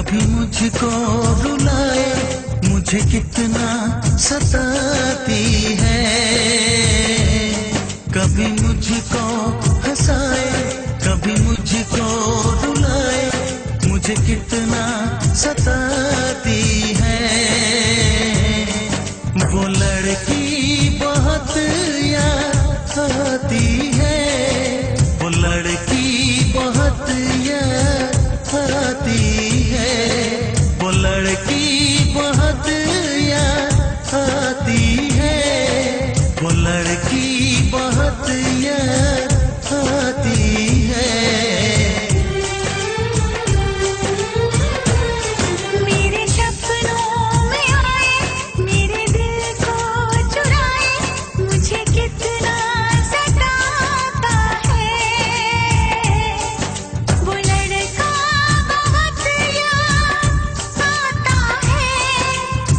कभी मुझको रुलाए, मुझे कितना सताती है। कभी मुझको हंसाए, कभी मुझको रुलाए, मुझे कितना सताती है। वो लड़की बहुत याद आती है, वो लड़की बहुत याद आती है, वो लड़की बहुत याद आती है, वो लड़की बहुत याद आती है। मेरे सपनों में आए, मेरे दिल को चुराए, मुझे कितना सताता है। वो लड़का बहुत याद आता है,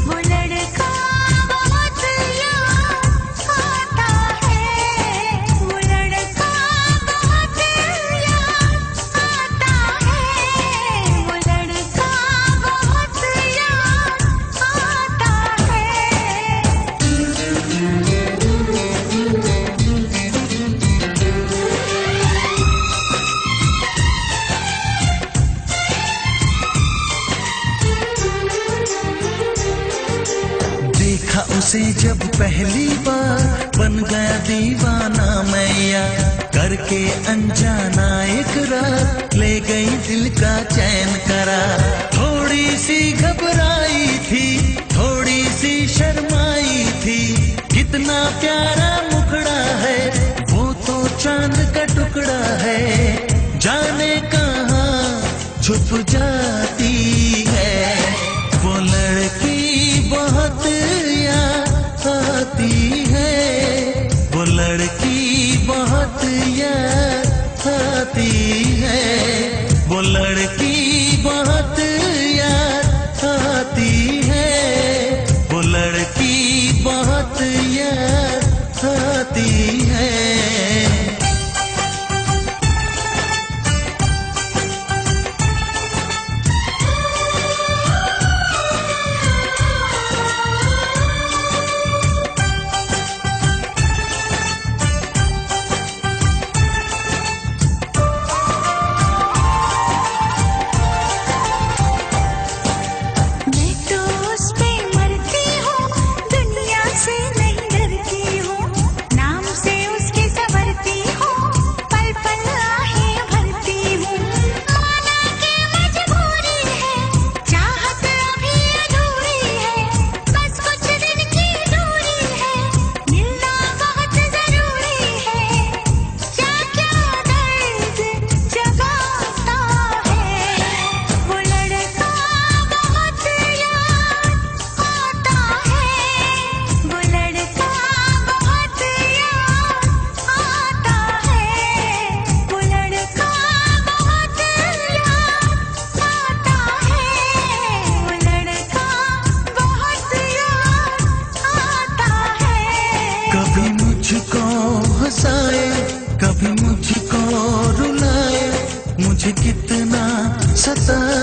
वो लड़का बहुत याद आता है, वो लड़का बहुत याद आता है, वो लड़का बहुत याद आता देखा उसे जब पहली बार, बन गया दीवाना मैया, करके अनजाना इकरार, ले गई दिल का चैन करार। थोड़ी सी घबराई थी, थोड़ी सी शर्माई थी, कितना प्यारा मुखड़ा है, वो तो चांद का टुकड़ा है, जाने कहाँ छुप जाती है। वो लड़की बहुत याद आती है, वो लड़की बहुत याद आती है, वो लड़की बहुत याद आती है, वो लड़की बहुत याद आती है। मैं तो उस पे मरती हूँ, दुनिया से नहीं डरती हूँ, नाम से उसके संवरती हूँ, पल पल आहें भरती हूँ। माना कि मजबूरी है, चाहत अभी अधूरी है, बस कुछ दिन की दूरी है, मिलना बहुत जरूरी है। क्या क्या दर्द जगाता है, वो लड़का बहुत याद आता है, वो लड़का बहुत याद आता है, वो लड़का बहुत याद आता है, वो लड़का बहुत याद आता है। कभी मुझको हंसाए, कभी मुझको रुलाए, मुझे कितना सताती